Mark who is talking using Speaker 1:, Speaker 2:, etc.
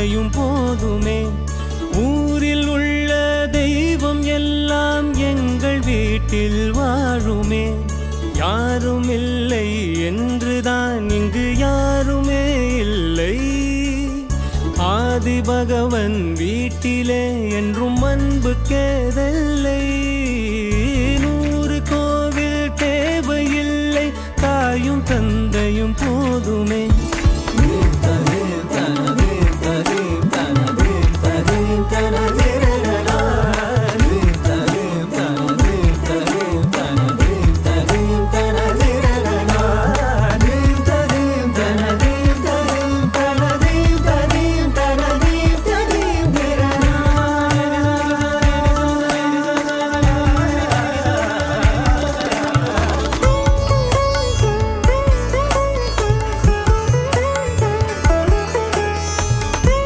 Speaker 1: தந்தையும் போதுமே. ஊரில் உள்ள தெய்வம் எல்லாம் எங்கள் வீட்டில் வாழுமே. யாரும் இல்லை என்றுதான் இங்கு யாருமே இல்லை. ஆதி பகவன் வீட்டிலே என்றும் அன்பு கேதல்லை. 100 கோவில் தேவையில்லை, தாயும் தந்தையும் போதுமே.